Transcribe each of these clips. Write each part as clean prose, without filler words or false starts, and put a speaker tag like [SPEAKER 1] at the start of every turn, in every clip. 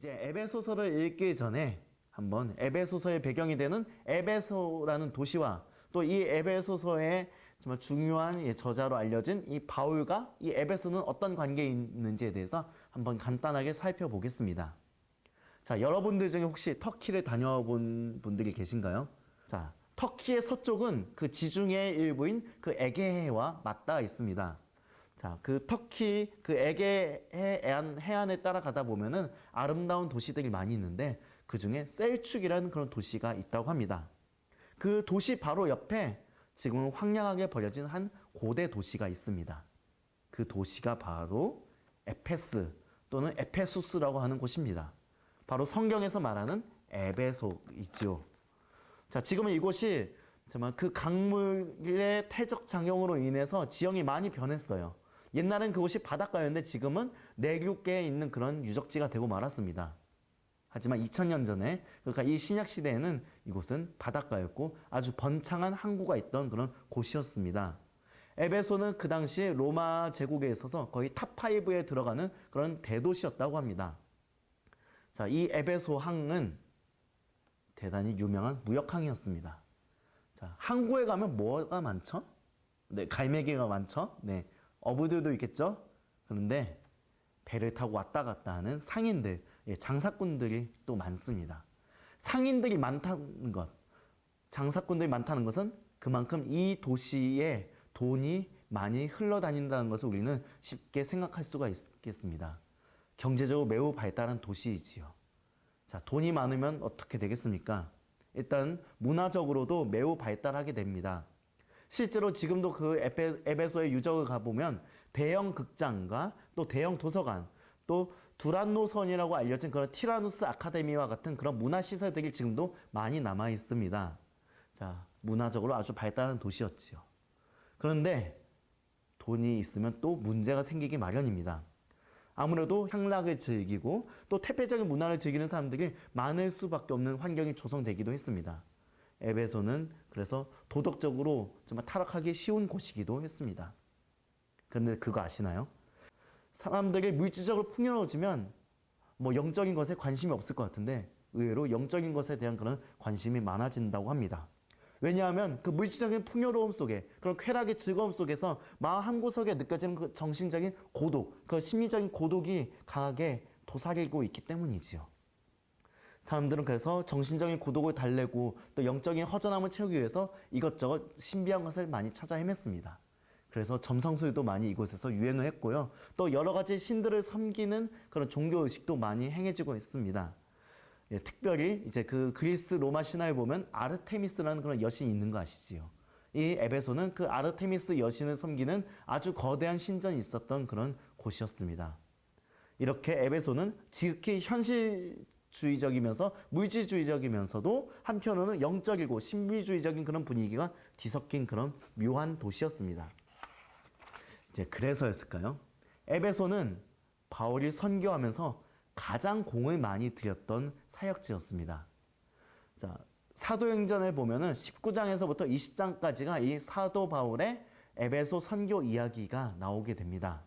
[SPEAKER 1] 이제 에베소서를 읽기 전에 한번 에베소서의 배경이 되는 에베소라는 도시와 또 이 에베소서의 정말 중요한 저자로 알려진 이 바울과 이 에베소는 어떤 관계에 있는지에 대해서 한번 간단하게 살펴보겠습니다. 자, 여러분들 중에 혹시 터키를 다녀본 분들이 계신가요? 자, 터키의 서쪽은 그 지중해의 일부인 그 에게해와 맞닿아 있습니다. 자, 그 터키 그 에게해 해안에 따라가다 보면은 아름다운 도시들이 많이 있는데 그 중에 셀축이라는 그런 도시가 있다고 합니다. 그 도시 바로 옆에 지금은 황량하게 버려진 한 고대 도시가 있습니다. 그 도시가 바로 에페스 또는 에페수스라고 하는 곳입니다. 바로 성경에서 말하는 에베소이지요. 자, 지금은 이곳이 정말 그 강물의 퇴적 작용으로 인해서 지형이 많이 변했어요. 옛날엔 그곳이 바닷가였는데 지금은 내륙계에 있는 그런 유적지가 되고 말았습니다. 하지만 2000년 전에, 그러니까 이 신약 시대에는 이곳은 바닷가였고 아주 번창한 항구가 있던 그런 곳이었습니다. 에베소는 그 당시 로마 제국에 있어서 거의 탑5에 들어가는 그런 대도시였다고 합니다. 자, 이 에베소 항은 대단히 유명한 무역항이었습니다. 자, 항구에 가면 뭐가 많죠? 네, 갈매기가 많죠? 네, 어부들도 있겠죠? 그런데 배를 타고 왔다 갔다 하는 상인들, 장사꾼들이 또 많습니다. 상인들이 많다는 것, 장사꾼들이 많다는 것은 그만큼 이 도시에 돈이 많이 흘러다닌다는 것을 우리는 쉽게 생각할 수가 있겠습니다. 경제적으로 매우 발달한 도시이지요. 자, 돈이 많으면 어떻게 되겠습니까? 일단 문화적으로도 매우 발달하게 됩니다. 실제로 지금도 그 에베소의 유적을 가보면 대형 극장과 또 대형 도서관, 또 두란노선이라고 알려진 그런 티라누스 아카데미와 같은 그런 문화시설들이 지금도 많이 남아 있습니다. 자, 문화적으로 아주 발달한 도시였지요. 그런데 돈이 있으면 또 문제가 생기기 마련입니다. 아무래도 향락을 즐기고 또 퇴폐적인 문화를 즐기는 사람들이 많을 수밖에 없는 환경이 조성되기도 했습니다. 에베소는 그래서 도덕적으로 정말 타락하기 쉬운 곳이기도 했습니다. 그런데 그거 아시나요? 사람들이 물질적으로 풍요로워지면 뭐 영적인 것에 관심이 없을 것 같은데 의외로 영적인 것에 대한 그런 관심이 많아진다고 합니다. 왜냐하면 그 물질적인 풍요로움 속에 그런 쾌락의 즐거움 속에서 마음 한구석에 느껴지는 그 정신적인 고독, 그 심리적인 고독이 강하게 도사리고 있기 때문이지요. 사람들은 그래서 정신적인 고독을 달래고 또 영적인 허전함을 채우기 위해서 이것저것 신비한 것을 많이 찾아 헤맸습니다. 그래서 점성술도 많이 이곳에서 유행을 했고요. 또 여러 가지 신들을 섬기는 그런 종교의식도 많이 행해지고 있습니다. 예, 특별히 이제 그 그리스 로마 신화에 보면 아르테미스라는 그런 여신이 있는 거 아시지요? 이 에베소는 그 아르테미스 여신을 섬기는 아주 거대한 신전이 있었던 그런 곳이었습니다. 이렇게 에베소는 지극히 현실주의적이면서 물질주의적이면서도 한편으로는 영적이고 신비주의적인 그런 분위기가 뒤섞인 그런 묘한 도시였습니다. 이제 그래서였을까요? 에베소는 바울이 선교하면서 가장 공을 많이 들였던 사역지였습니다. 자, 사도행전을 보면은 19장에서부터 20장까지가 이 사도 바울의 에베소 선교 이야기가 나오게 됩니다.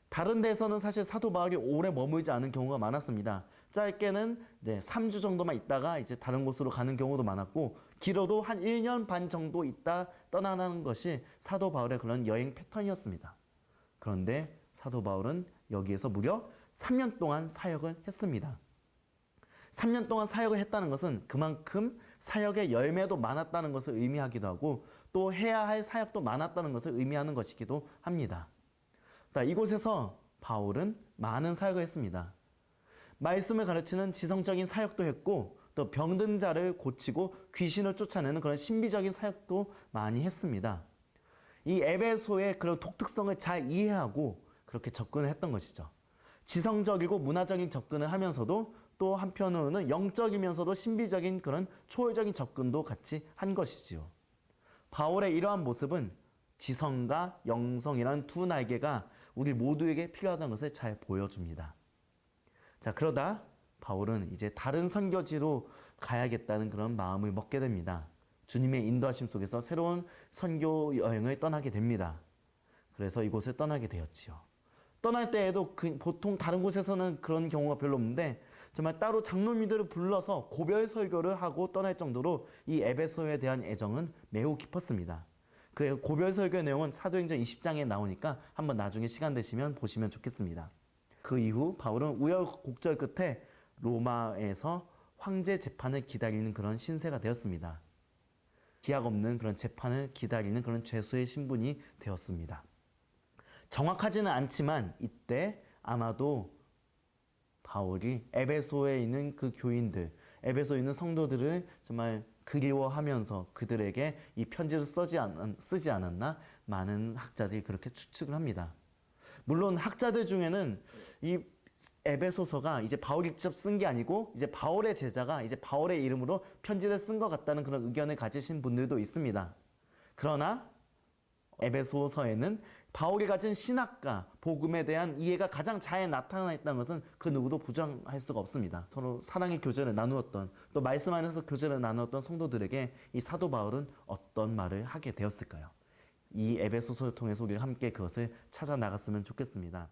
[SPEAKER 1] 다른 데서는 사실 사도 바울이 오래 머물지 않은 경우가 많았습니다. 짧게는 이제 3주 정도만 있다가 이제 다른 곳으로 가는 경우도 많았고, 길어도 한 1년 반 정도 있다 떠나는 것이 사도 바울의 그런 여행 패턴이었습니다. 그런데 사도 바울은 여기에서 무려 3년 동안 사역을 했습니다. 3년 동안 사역을 했다는 것은 그만큼 사역의 열매도 많았다는 것을 의미하기도 하고 또 해야 할 사역도 많았다는 것을 의미하는 것이기도 합니다. 이곳에서 바울은 많은 사역을 했습니다. 말씀을 가르치는 지성적인 사역도 했고 또 병든 자를 고치고 귀신을 쫓아내는 그런 신비적인 사역도 많이 했습니다. 이 에베소의 그런 독특성을 잘 이해하고 그렇게 접근을 했던 것이죠. 지성적이고 문화적인 접근을 하면서도 또 한편으로는 영적이면서도 신비적인 그런 초월적인 접근도 같이 한 것이지요. 바울의 이러한 모습은 지성과 영성이라는 두 날개가 우리 모두에게 필요하다는 것을 잘 보여줍니다. 자, 그러다 바울은 이제 다른 선교지로 가야겠다는 그런 마음을 먹게 됩니다. 주님의 인도하심 속에서 새로운 선교 여행을 떠나게 됩니다. 그래서 이곳을 떠나게 되었지요. 떠날 때에도 보통 다른 곳에서는 그런 경우가 별로 없는데 정말 따로 장로님들을 불러서 고별 설교를 하고 떠날 정도로 이 에베소에 대한 애정은 매우 깊었습니다. 그 고별 설교의 내용은 사도행전 20장에 나오니까 한번 나중에 시간 되시면 보시면 좋겠습니다. 그 이후 바울은 우여곡절 끝에 로마에서 황제 재판을 기다리는 그런 신세가 되었습니다. 기약 없는 그런 재판을 기다리는 그런 죄수의 신분이 되었습니다. 정확하지는 않지만 이때 아마도 바울이 에베소에 있는 그 교인들, 에베소에 있는 성도들을 정말 그리워하면서 그들에게 이 편지를 쓰지 않았나 많은 학자들이 그렇게 추측을 합니다. 물론 학자들 중에는 이 에베소서가 이제 바울이 직접 쓴 게 아니고 이제 바울의 제자가 이제 바울의 이름으로 편지를 쓴 것 같다는 그런 의견을 가지신 분들도 있습니다. 그러나 에베소서에는 바울이 가진 신학과 복음에 대한 이해가 가장 잘 나타나 있다는 것은 그 누구도 부정할 수가 없습니다. 서로 사랑의 교제를 나누었던 또 말씀 안에서 교제를 나누었던 성도들에게 이 사도 바울은 어떤 말을 하게 되었을까요? 이 에베소서를 통해서 우리가 함께 그것을 찾아 나갔으면 좋겠습니다.